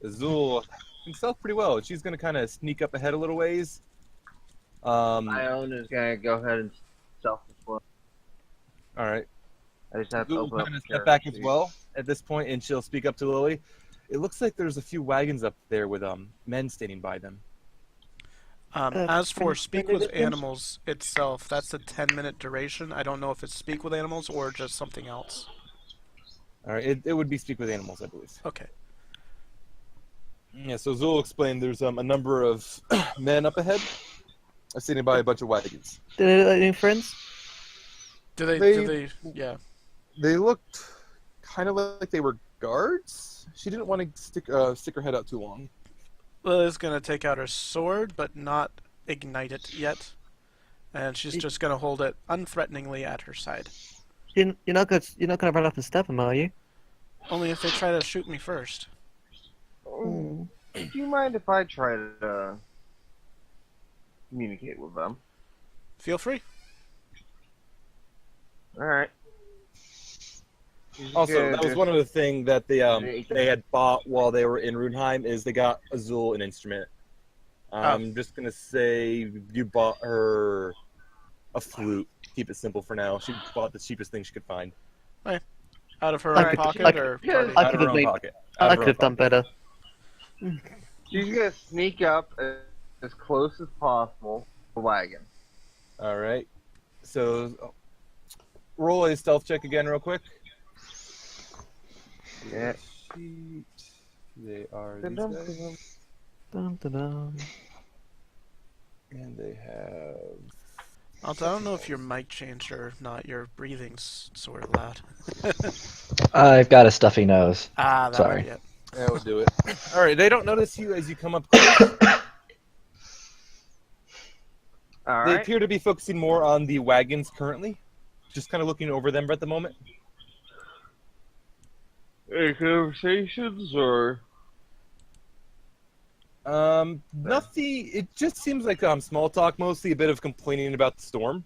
Azul can stealth pretty well. She's going to kind of sneak up ahead a little ways. Ione is gonna go ahead and stealth as well. All right. I just have to Azul open will up kind of the step character back as sheet. well at this point, and she'll speak up to Lily. It looks like there's a few wagons up there with men standing by them. As for speak with animals itself, that's a 10-minute duration. I don't know if it's speak with animals or just something else. All right, it would be speak with animals, I believe. Okay. Yeah, so Zul explained there's a number of men up ahead, sitting by a bunch of wagons. Did they look like any friends? Do they? Yeah. They looked kind of like they were guards. She didn't want to stick her head out too long. Lily's gonna take out her sword, but not ignite it yet, and she's just gonna hold it unthreateningly at her side. You're not gonna run up and stab them, are you? Only if they try to shoot me first. Do you mind if I try to communicate with them? Feel free. Alright. Also, that was one of the things that they had bought while they were in Runheim, is they got Azul an instrument. I'm just gonna say you bought her a flute. Keep it simple for now. She bought the cheapest thing she could find. Right. Out of her I own could- pocket I could- or Yeah, party? I Out of could her have own made- pocket. I could have done better. She's gonna sneak up as close as possible to the wagon. All right. So roll a stealth check again, real quick. Yeah. Sheet. They are these Dun-dun, guys. dun-dun. Dun, dun, dun. And they have. Alto, I don't know if your mic changed or not. Your breathing's sort of loud. I've got a stuffy nose. That Sorry. might be it. That would do it. All right. They don't notice you as you come up close. They Alright. appear to be focusing more on the wagons currently. Just kind of looking over them at the moment. Any conversations or? Nothing. It just seems like small talk, mostly a bit of complaining about the storm.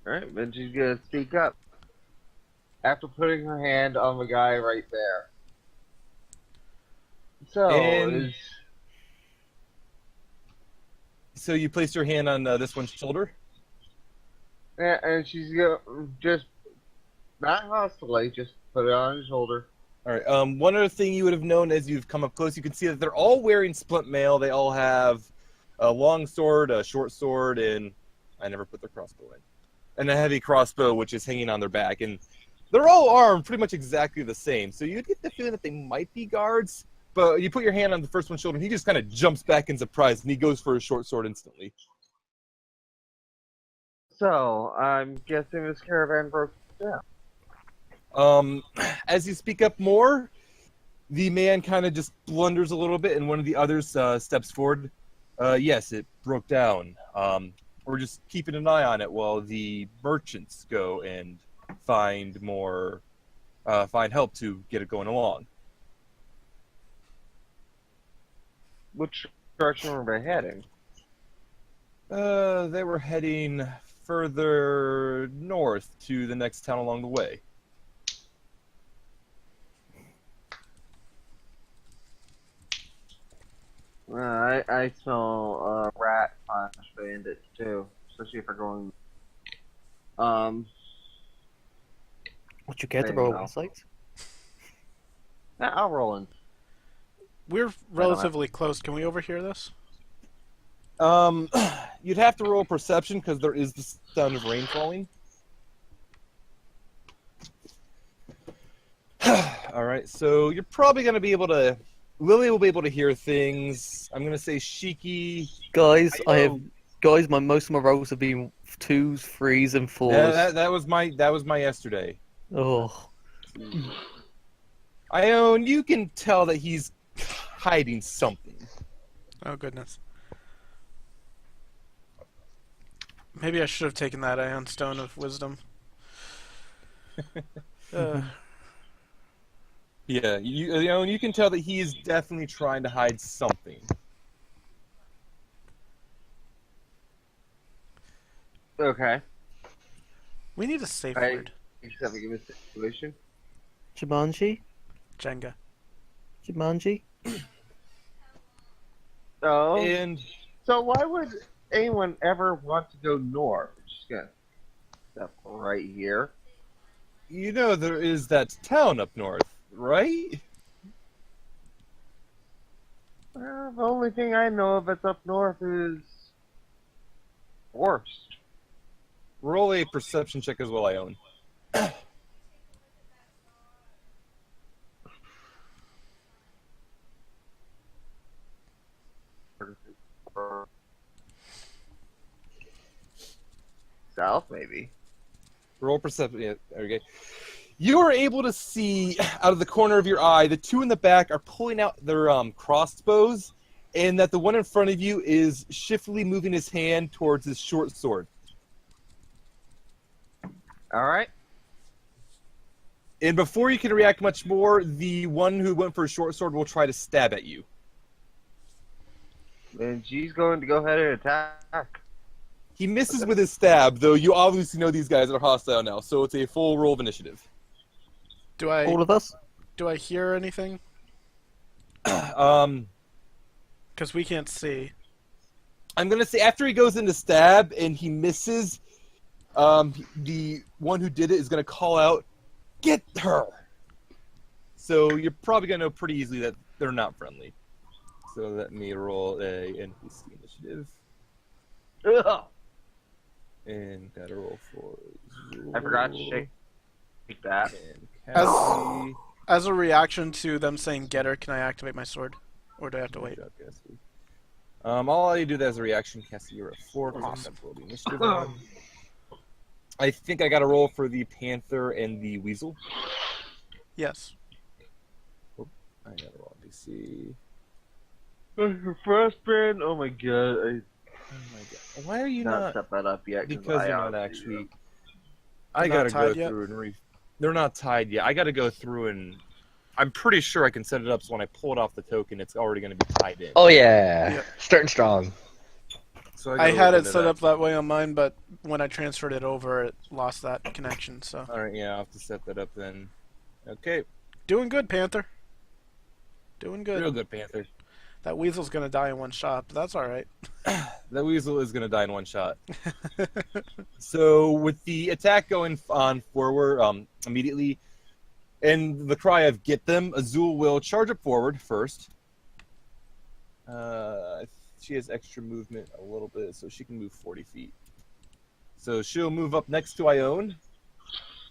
Alright, then she's gonna speak up. After putting her hand on the guy right there. So, And- So you placed your hand on this one's shoulder. yeah, and she's gonna just, not hostily, just put it on his shoulder. All right. One other thing you would have known as you've come up close, you can see that they're all wearing splint mail. They all have a long sword, a short sword, and I never put their crossbow in, and a heavy crossbow, which is hanging on their back. And they're all armed pretty much exactly the same. So you'd get the feeling that they might be guards. But you put your hand on the first one's shoulder, and he just kind of jumps back in surprise, and he goes for his short sword instantly. So, I'm guessing this caravan broke down. As you speak up more, the man kind of just blunders a little bit, and one of the others steps forward. Yes, it broke down. We're just keeping an eye on it while the merchants go and find help to get it going along. Which direction were they heading? They were heading further north to the next town along the way. I smell rat slash bandits too, especially if we're going. Would you care to Same roll now. insight? I'll roll in. We're relatively close. Can we overhear this? You'd have to roll perception because there is the sound of rain falling. All right, so you're probably going to be able to. Lily will be able to hear things. I'm going to say Shiki. Guys, know. most of my rolls have been 2s, 3s, and 4s. Yeah, that was my yesterday. Oh. Ione, you can tell that he's hiding something. Oh, goodness. Maybe I should have taken that Ion Stone of Wisdom. Yeah, you can tell that he is definitely trying to hide something. Okay. We need a safe Right. word. Except for give me a situation. Jumanji? Jenga. Jumanji? Oh. And So why would anyone ever want to go north? Just gonna step right here. you know there is that town up north, right? Well, the only thing I know of that's up north is forest. Roll a perception check as well, Ione. South, maybe. Roll perception. Yeah, there we go. You are able to see out of the corner of your eye the two in the back are pulling out their crossbows, and that the one in front of you is shiftily moving his hand towards his short sword. All right. And before you can react much more, the one who went for a short sword will try to stab at you. And she's going to go ahead and attack. He misses with his stab, though you obviously know these guys are hostile now, so it's a full roll of initiative. Do I All of us? hear anything? Um, Because we can't see. I'm gonna say after he goes into stab and he misses, the one who did it is gonna call out, "Get her!" So you're probably gonna know pretty easily that they're not friendly. So let me roll a NPC initiative. Ugh. And gotta roll for Zul. I forgot to shake that. And As- Cassie. As a reaction to them saying "get her," can I activate my sword, or do I have to wait? Good job, Cassie. All you do that as a reaction, Cassie, you're at 4. Awesome. Roll the initiative on. I think I got to roll for the panther and the weasel. Yes. I got to roll NPC. Frostbrand. Oh my god. Oh my god! Why are you Not not? set that up yet. Because I you're not honestly actually. I They're gotta not go tied yet? through and They're not tied yet. I gotta go through and. I'm pretty sure I can set it up so when I pull it off the token, it's already gonna be tied in. Oh yeah, Yep. starting strong. So I gotta had look it into set that. up that way on mine, but when I transferred it over, it lost that connection. So All right, yeah, I'll have to set that up then. Okay, doing good, Panther. Doing good. real good, Panther. That weasel's gonna die in one shot, but that's all right. That weasel is gonna die in one shot. So with the attack going on forward, immediately, and the cry of "Get them!" Azul will charge up forward first. She has extra movement a little bit, so she can move 40 feet. So she'll move up next to Ione,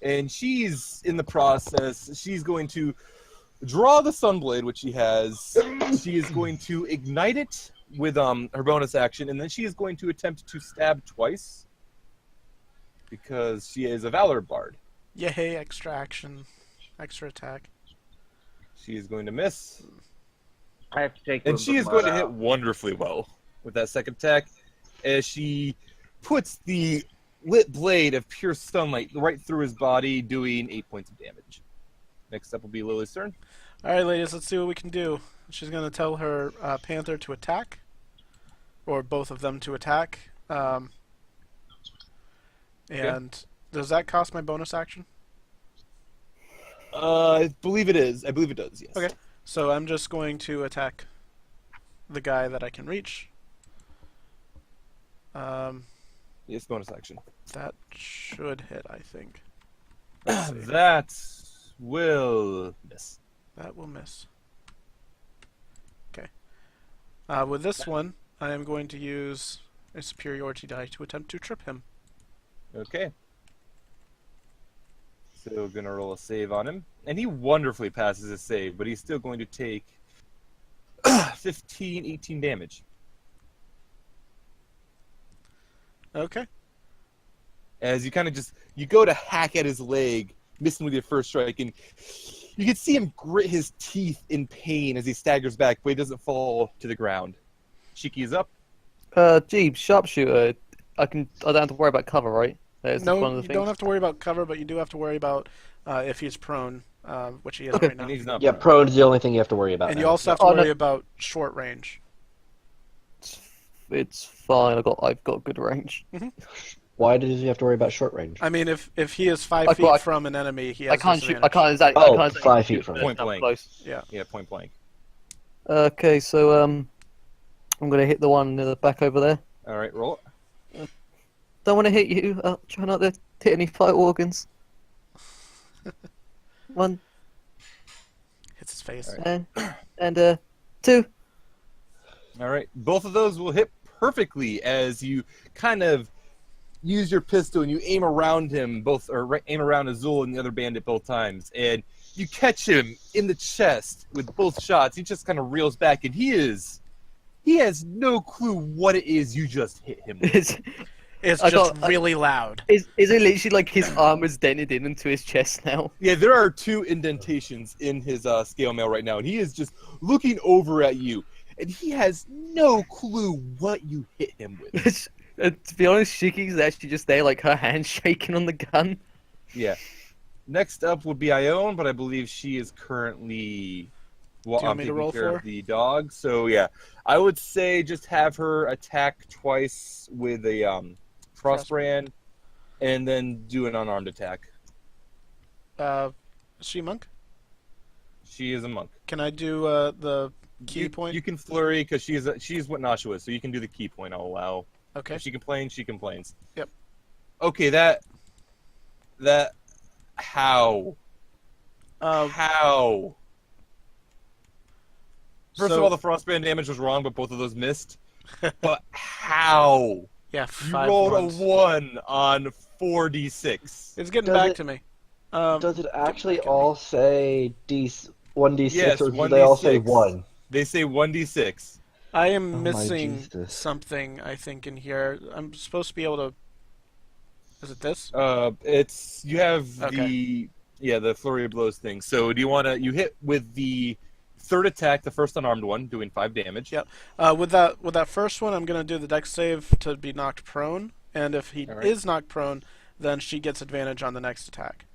and she's in the process. She's going to draw the Sunblade, which she has. She is going to ignite it with her bonus action, and then she is going to attempt to stab twice because she is a Valor Bard. Yay! Extra action, extra attack. She is going to miss, I have to take. and one she of is the going to mud hit out. wonderfully well with that second attack as she puts the lit blade of pure sunlight right through his body, doing 8 points of damage. Next up will be Lily's turn. All right, ladies, let's see what we can do. She's gonna tell her Panther to attack, or both of them to attack. And does that cost my bonus action? I believe it is. I believe it does, yes. Okay. So I'm just going to attack the guy that I can reach. Yes, bonus action. That should hit, I think. Let's see. That will miss. That will miss. Okay. With this one, I am going to use a superiority die to attempt to trip him. Okay. So gonna roll a save on him. And he wonderfully passes his save, but he's still going to take 15, 18 damage. Okay. As you kind of you go to hack at his leg, missing with your first strike, and you can see him grit his teeth in pain as he staggers back, but he doesn't fall to the ground. Shiki is up. Jeeb, sharpshooter. I don't have to worry about cover, right? That is one No, of the you things. don't have to worry about cover, but you do have to worry about if he's prone, which he is Okay. right now. And he's not Yeah, prone. prone is the only thing you have to worry about. And now. you also have to Oh, no. worry about short range. It's fine. I've got good range. Why does he have to worry about short range? I mean, if he is 5 I feet can't- from an enemy, he I has can't shoot. disadvantage. I can't exactly. Oh, I can't 5 feet shoot from from Point that blank. close. Yeah. Yeah, point blank. Okay, so I'm gonna hit the one in the back over there. All right, roll it. Don't want to hit you. Try not to hit any vital organs. One Hits his face. All and 2. All right, both of those will hit perfectly as you kind of use your pistol and you aim around him aim around Azul and the other bandit both times, and you catch him in the chest with both shots. He just kind of reels back, and he has no clue what it is you just hit him with. It's I just got- really loud. Is it literally like his arm is dented in into his chest now? Yeah, there are 2 indentations in his scale mail right now, and he is just looking over at you, and he has no clue what you hit him with. To be honest, Shiki's actually just there, like her hand shaking on the gun. Yeah. Next up would be Ione, but I believe she is currently Do you want me to taking roll care for? of the dog. So yeah, I would say just have her attack twice with a crossbrand, and then do an unarmed attack. Is she a monk? She is a monk. Can I do the key you, point? You can flurry because she's what Nasha is, so you can do the key point. I'll allow. Okay. If she complains, she complains. Yep. Okay, that how? How? First of So- all, the frostband damage was wrong, but both of those missed. But how? Yeah, You 5 rolled ones. a 1 on 4d6. It's getting Does back it- to me. Does it actually back at me. all say 1d6, Yes, or do they all say 1d6. 1? They say 1d6. I am Oh my missing Jesus. something, I think, in here. I'm supposed to be able to... Is it this? It's you have Okay. the flurry of blows thing. So do you want to hit with the third attack, the first unarmed one, doing 5 damage? Yep. With that first one, I'm going to do the dex save to be knocked prone. And if he All right. is knocked prone, then she gets advantage on the next attack.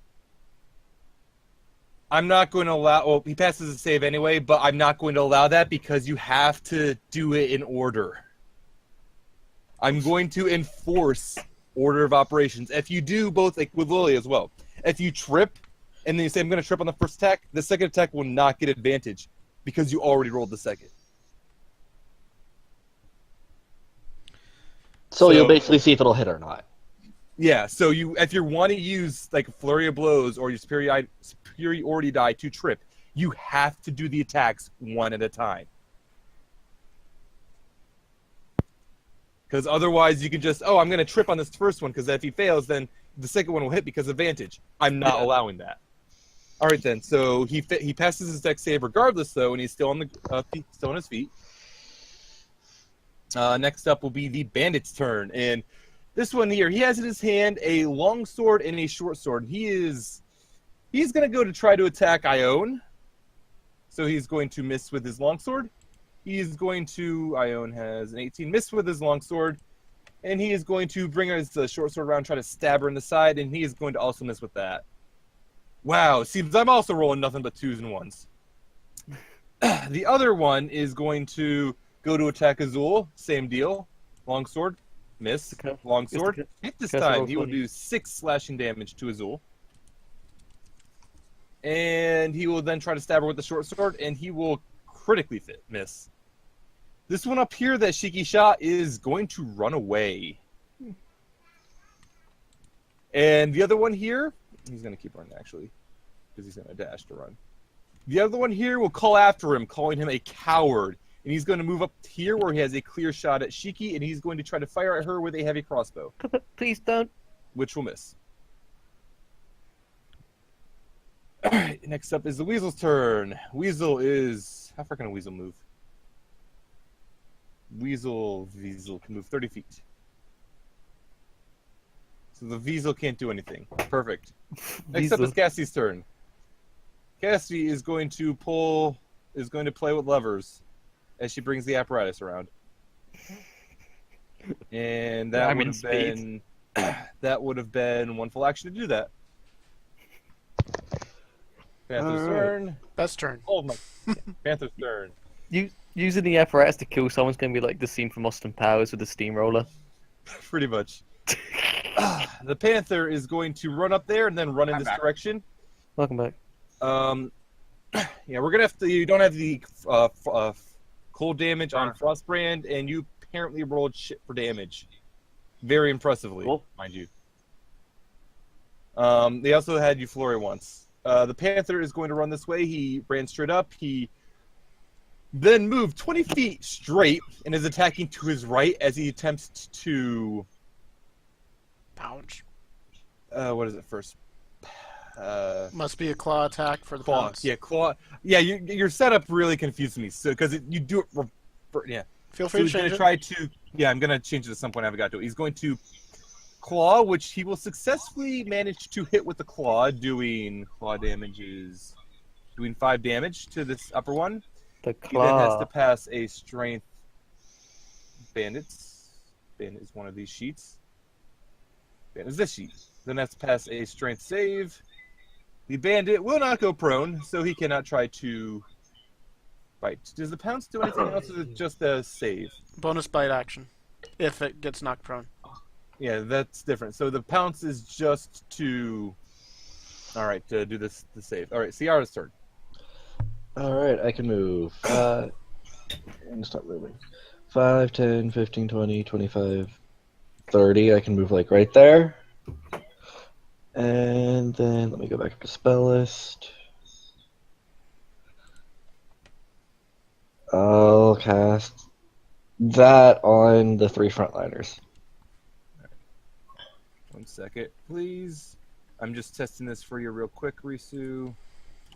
I'm not going to allow. Well, he passes a save anyway, but I'm not going to allow that because you have to do it in order. I'm going to enforce order of operations. If you do both, like with Lily as well, if you trip and then you say I'm going to trip on the first attack, the second attack will not get advantage because you already rolled the second. So you'll So- basically see if it'll hit or not. Yeah, so if you want to use like flurry of blows or your superiority die to trip, you have to do the attacks one at a time. Because otherwise you can just, I'm going to trip on this first one because if he fails, then the second one will hit because of advantage. I'm not allowing that. All right then, so he passes his dex save regardless though, and he's still on still on his feet. Next up will be the bandit's turn, and this one here, he has in his hand a long sword and a short sword. He's going to go to try to attack Ione. So he's going to miss with his longsword. Ione has an 18, miss with his longsword. And he is going to bring his short sword around, try to stab her in the side, and he is going to also miss with that. Wow, seems I'm also rolling nothing but 2s and 1s. The other one is going to go to attack Azul, same deal. Longsword, miss. Okay. Longsword, Just hit this okay, so time. roll He will 20. do 6 slashing damage to Azul. And he will then try to stab her with the short sword, and he will critically miss. This one up here that Shiki shot is going to run away. And the other one here, he's going to keep running actually, because he's going to dash to run. The other one here will call after him, calling him a coward. And he's going to move up here where he has a clear shot at Shiki, and he's going to try to fire at her with a heavy crossbow, Please don't. which will miss. Alright, next up is the Weasel's turn. Weasel is... How far can a Weasel move? Weasel can move 30 feet. So the Weasel can't do anything. Perfect. Next up is Cassie's turn. Cassie is going to play with levers as she brings the apparatus around. And that I'm would in have been that would have been one full action to do that. Panther's All right. turn. Best turn. Oh my! Panther's turn. Using the apparatus to kill someone's going to be like the scene from Austin Powers with the steamroller. Pretty much. the panther is going to run up there and then run in I'm this back. direction. Welcome back. Yeah, we're gonna have to. You don't have the cold damage on Frostbrand, and you apparently rolled shit for damage, very impressively, Cool. mind you. They also had you flurry once. The panther is going to run this way. He ran straight up. He then moved 20 feet straight and is attacking to his right as he attempts to. Pounce. What is it first? Must be a claw attack for the Claw. pounce. Yeah, claw. Yeah, your setup really confused me. So because you do it. Yeah. Feel So free he's to going change to it. try to. Yeah, I'm going to change it at some point. I haven't got to it. He's going to claw, which he will successfully manage to hit with the claw, doing claw damages, doing 5 damage to this upper one. The He then has to claw. pass a strength. Bandits. Bandit is one of these sheets. Bandit is this sheet. Then has to pass a strength save. The bandit will not go prone, so he cannot try to bite. Does the pounce do anything else, or is it just a save? Bonus bite action. If it gets knocked prone. Yeah, that's different. So the pounce is just to... Alright, to do this the save. Alright, Sayara's turn. Alright, I can move. I'm gonna stop moving. 5, 10, 15, 20, 25, 30. I can move like right there. And then let me go back up to spell list. I'll cast that on the 3 frontliners. 1 second, please. I'm just testing this for you real quick, Risu.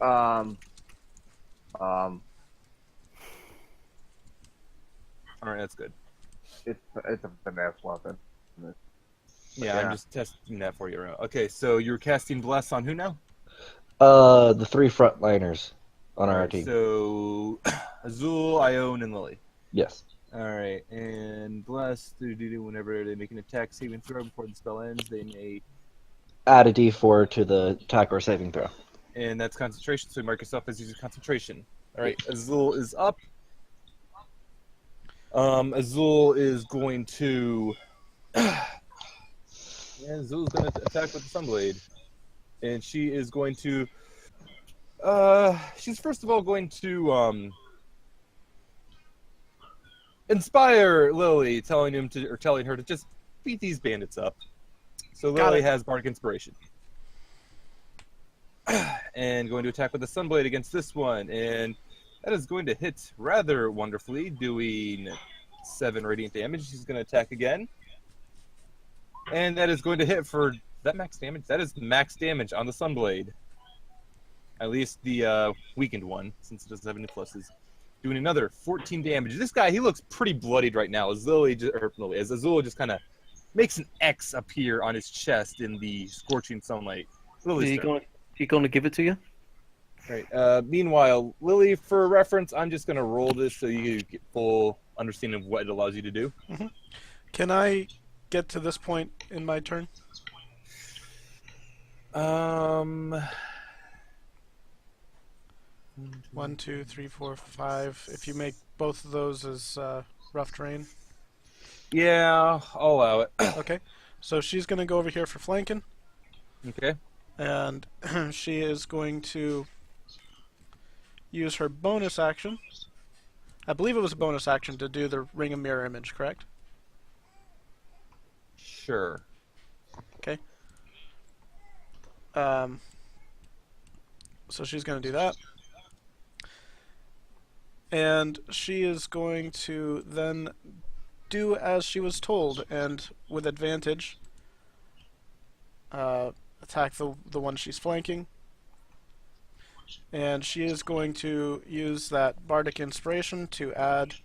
Um. Alright, that's good. It's a finesse weapon. Yeah, I'm just testing that for you. Okay, so you're casting Bless on who now? The 3 frontliners on our Alright, team. so Azul, Ione, and Lily. Yes. Alright, and Bless, whenever they make an attack saving throw before the spell ends, they may... Add a d4 to the attack or saving throw. And that's concentration, so mark yourself as using concentration. Alright, Azul is up. Azul is going to... Yeah, Azul's going to attack with the Sunblade. And she is going to... she's first of all going to, inspire Lily, telling her to just beat these bandits up. So Got Lily it. has Bardic Inspiration. And going to attack with the Sunblade against this one. And that is going to hit rather wonderfully, doing 7 radiant damage. She's going to attack again. And that is going to hit for... that max damage? That is max damage on the Sunblade. At least the weakened one, since it doesn't have any pluses. Doing another 14 damage. This guy, he looks pretty bloodied right now. As Azul just kind of makes an X appear on his chest in the scorching sunlight. Lily's turn. He gonna give it to you? Right. Meanwhile, Lily, for reference, I'm just going to roll this so you get full understanding of what it allows you to do. Can I get to this point in my turn? 1, 2, 3, 4, 5. If you make both of those as rough terrain. Yeah, I'll allow it. Okay. So she's going to go over here for flanking. Okay. And she is going to use her bonus action. I believe it was a bonus action to do the Ring of Mirror Image, correct? Sure. Okay. So she's going to do that. And she is going to then do as she was told, and with advantage, attack the one she's flanking. And she is going to use that Bardic Inspiration to add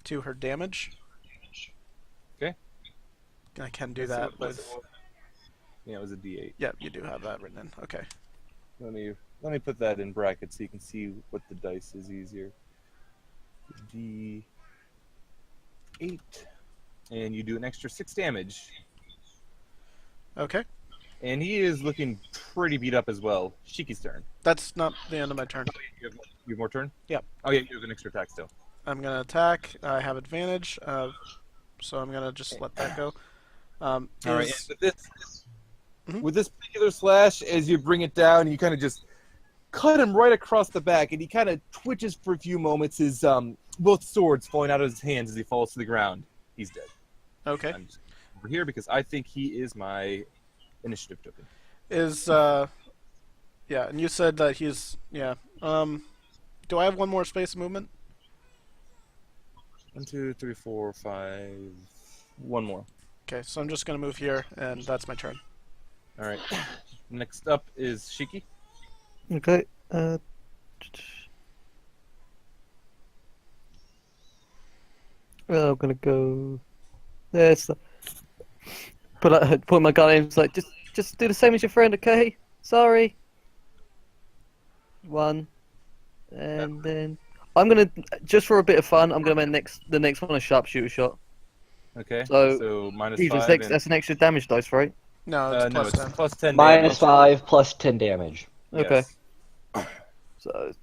to her damage. Okay. I can do that with... Yeah, it was a D8. Yeah, you do have that written in. Okay. Let me put that in brackets so you can see what the dice is easier. D8, and you do an extra 6 damage. Okay. And he is looking pretty beat up as well. Shiki's turn. That's not the end of my turn. You have more turn? Yep. Oh yeah, you have an extra attack still. I'm going to attack. I have advantage, so I'm going to just let that go. All right. Is- And with this, Mhm. with this particular slash, as you bring it down, you kind of just cut him right across the back, and he kind of twitches for a few moments. His both swords falling out of his hands as he falls to the ground. He's dead. Okay. I'm just over here because I think he is my initiative token. Is yeah, and you said that he's yeah. Do I have one more space movement? 1, 2, 3, 4, 5. One more. Okay, so I'm just gonna move here, and that's my turn. All right. Next up is Shiki. Okay. Well, I'm gonna go. There's the. Point my gun in. It's like just do the same as your friend, okay? Sorry. One, and then I'm gonna just for a bit of fun. I'm gonna make the next one a sharpshooter shot. Okay. So, minus Steve, 5. that's an extra damage dice, right? No, it's No, plus it's 10. plus 10 Minus damage. 5 plus 10 damage. Okay. Yes. So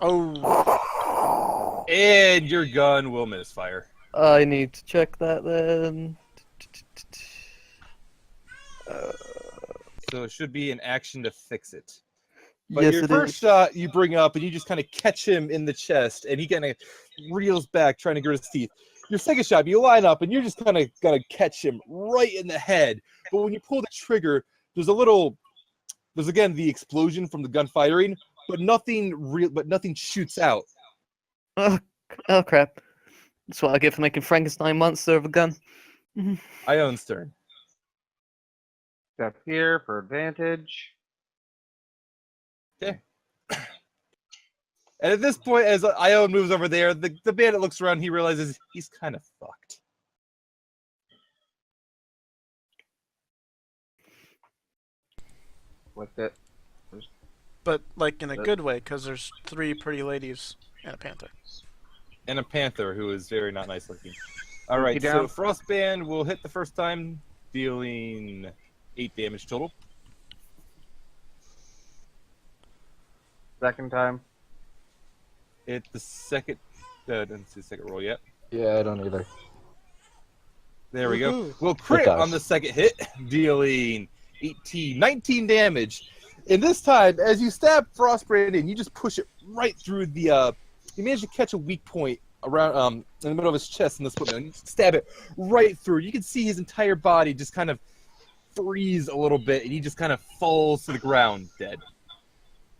Oh, And your gun will misfire. I need to check that then. So it should be an action to fix it. But Yes, your it first is. shot, you bring up, and you just kind of catch him in the chest, and he kind of reels back, trying to grit his teeth. Your second shot, you line up, and you're just kind of gonna catch him right in the head. But when you pull the trigger, there's again the explosion from the gun firing, but nothing shoots out. Oh crap! That's what I get for making Frankenstein monster of a gun. Ione's turn. Step here for advantage. Okay. And at this point, as Ione moves over there, the bandit looks around. He realizes he's kind of fucked. With it. but like in a good way, because there's 3 pretty ladies and a panther. And a panther who is very not nice looking. All right, Monkey down. so Frostband will hit the first time, dealing 8 damage total. Second time. Hit the second. Didn't see the second roll yet. Yeah, I don't either. There we go. Woohoo. We'll crit does. on the second hit, dealing 19 damage. And this time, as you stab Frostbrand in, you just push it right through the. You manage to catch a weak point around in the middle of his chest in the split, and you stab it right through. You can see his entire body just kind of freeze a little bit, and he just kind of falls to the ground, dead.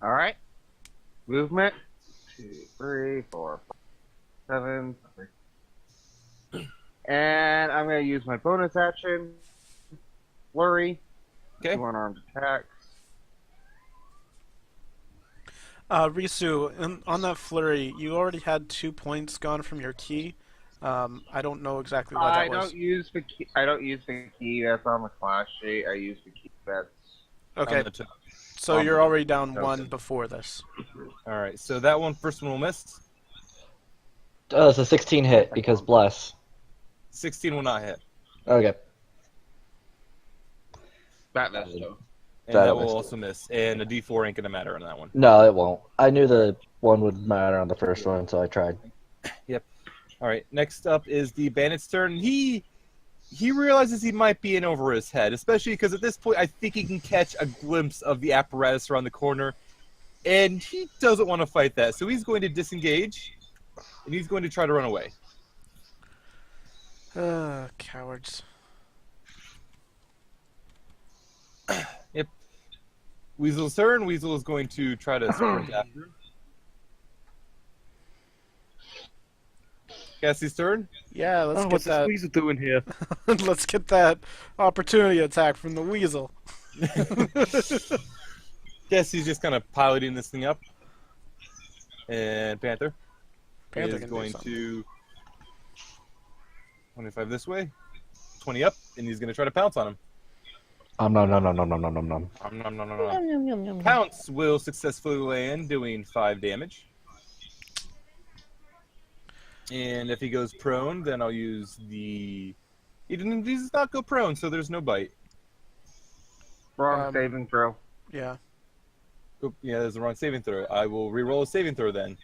All right. Movement. 2, 3, 4, 5, 7. And I'm going to use my bonus action. Flurry. Okay. 2 unarmed attacks. Risu, on that flurry, you already had 2 points gone from your key. I don't know exactly what I that was. don't use the key. I don't use the key. That's on the class sheet. I use the key. That's Okay, On the top. so you're already down Okay. 1 before this. All right, so that first one will miss. It's a 16 hit because bless. 16 will not hit. Okay. that messed up. And That that missed will it. also miss. And a D4 ain't going to matter on that one. No, it won't. I knew the one would matter on the first one, so I tried. All right, next up is the bandit's turn. He realizes he might be in over his head, especially because at this point I think he can catch a glimpse of the apparatus around the corner, and he doesn't want to fight that, so he's going to disengage, and he's going to try to run away. Cowards. Weasel's turn. Weasel is going to try to sprint after him. Cassie's turn. Yeah, let's get what's this that. weasel doing here? Let's get that opportunity attack from the weasel. Cassie's just kind of piloting this thing up. And Panther. Panther is can do going something. to 25 this way, 20 up, and he's going to try to pounce on him. No. Pounce will successfully land, doing 5 damage. And if he goes prone, then I'll use the. He does not go prone, so there's no bite. Wrong saving throw. Yeah. Oop, yeah, there's the wrong saving throw. I will re-roll a saving throw then.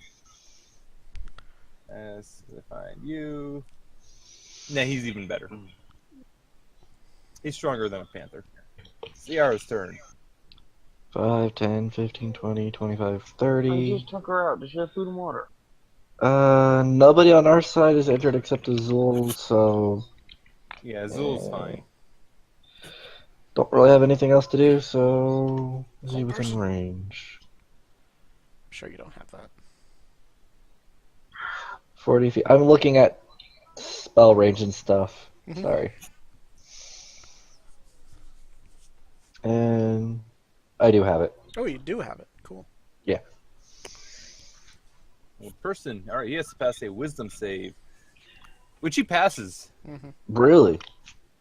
As I find you. Nah, he's even better. He's stronger than a panther. Sayara's turn. 5, 10, 15, 20, 25, I 30. just took her out. Does she have food and water? Nobody on our side is injured except Azul, so Yeah, Azul's fine. don't really have anything else to do, so is he One within person. range? I'm sure you don't have that. 40 feet. I'm looking at spell range and stuff. Mhm. Sorry. And I do have it. Oh, you do have it. Cool. Well, person. All right, he has to pass a wisdom save, which he passes. Hmm. Really?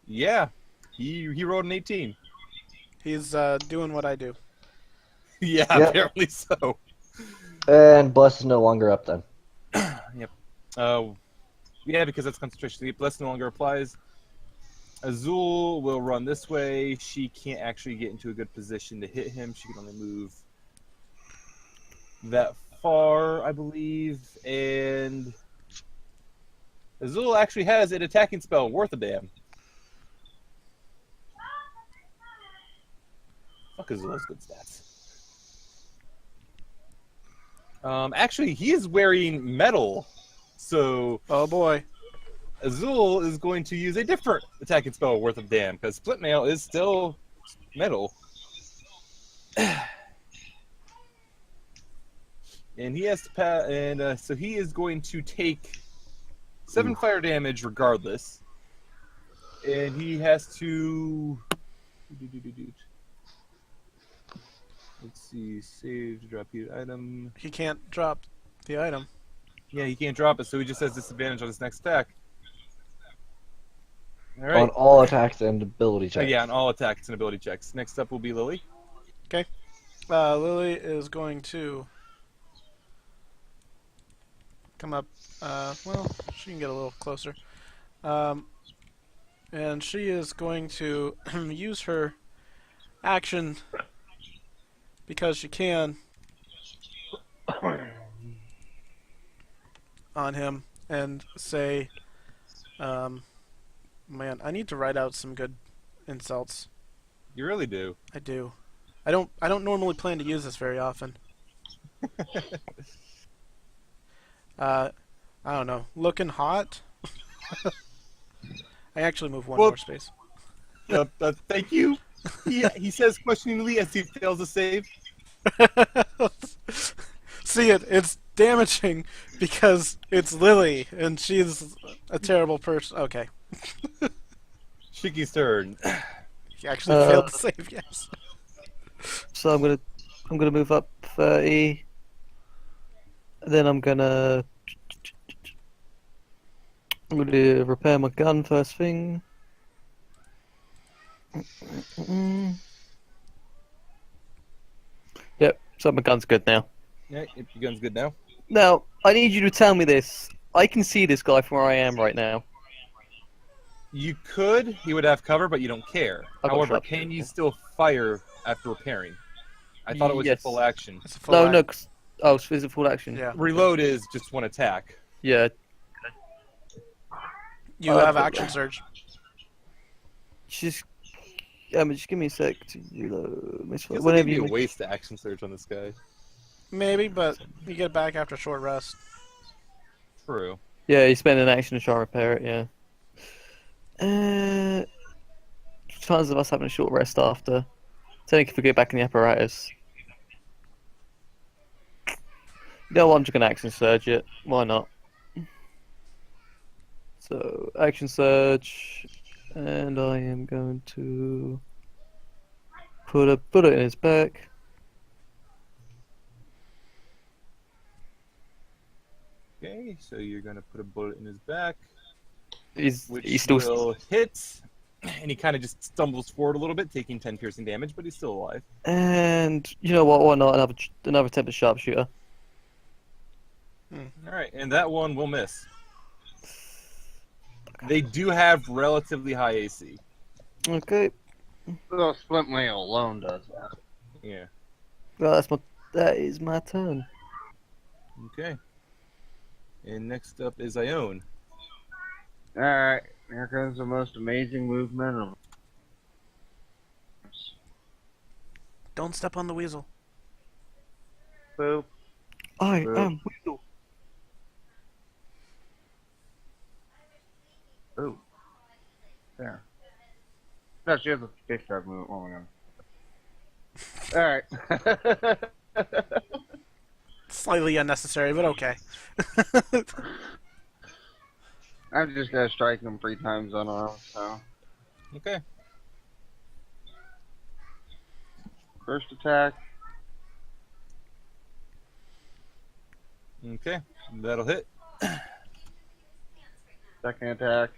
Yeah, he rolled an 18. He's doing what I do. Yeah, Yep. apparently so. And Bless is no longer up then. Yep. Yeah, because that's concentration. The bless no longer applies. Azul will run this way. She can't actually get into a good position to hit him. She can only move that far, I believe. And Azul actually has an attacking spell worth a damn. Fuck Azul's good stats. Actually, he is wearing metal, so Oh boy. Azul is going to use a different attacking spell worth of damn, because split mail is still metal. And he has to pass, and so he is going to take 7 fire damage regardless. And he has to. Let's see, save to drop heated item. He can't drop the item. Yeah, he can't drop it, so he just has disadvantage on his next attack. All right. On all attacks and ability Oh, checks. yeah, on all attacks and ability checks. Next up will be Lily. Lily is going to come up. Well, she can get a little closer. And she is going to use her action because she can on him and say, man, I need to write out some good insults. You really do. I do. I don't normally plan to use this very often. I don't know. Looking hot? I actually move one Well- more space. Thank you. He says questioningly as he fails a save. See it? It's damaging because it's Lily and she's a terrible person. Okay. Shiki's turn. He actually failed to save, yes. So I'm gonna move up 30. Then I'm gonna repair my gun first thing. Yep, so my gun's good now. Yeah, your gun's good now. Now, I need you to tell me this. I can see this guy from where I am right now. You could. He would have cover, but you don't care. I got However, shot. can you still fire after repairing? I thought it was Yes. a full action. It's a full No, act. no. Oh, so is it full action? Yeah. Reload is just one attack. Yeah. You have action surge. Just give me a sec to reload. Feels like Whenever it'd be you. a waste to action surge on this guy. Maybe, but you get back after a short rest. True. Yeah, you spend an action to try to repair it. Yeah. Chances of us having a short rest after. Technically, if we get back in the apparatus. You know what? I'm just gonna action surge it. Why not? So action surge, and I am going to put it in his back. Okay, so you're gonna put a bullet in his back, He's which still will hit, and he kind of just stumbles forward a little bit, taking 10 piercing damage, but he's still alive. and you know what? Why not another attempt at sharpshooter? All right, and that one will miss. They do have relatively high AC. Okay. Well, split mail alone does that. Yeah. Well, that is my turn. Okay. And next up is Ione. Alright, here comes the most amazing movement of Don't step on the weasel. Boop. I Boop. am Weasel. Ooh. There. No, she has a fish trap move. Oh my god. Alright. Slightly unnecessary, but okay. I'm just gonna strike him 3 times on a row, so. Okay. First attack. Okay. That'll hit. Second attack.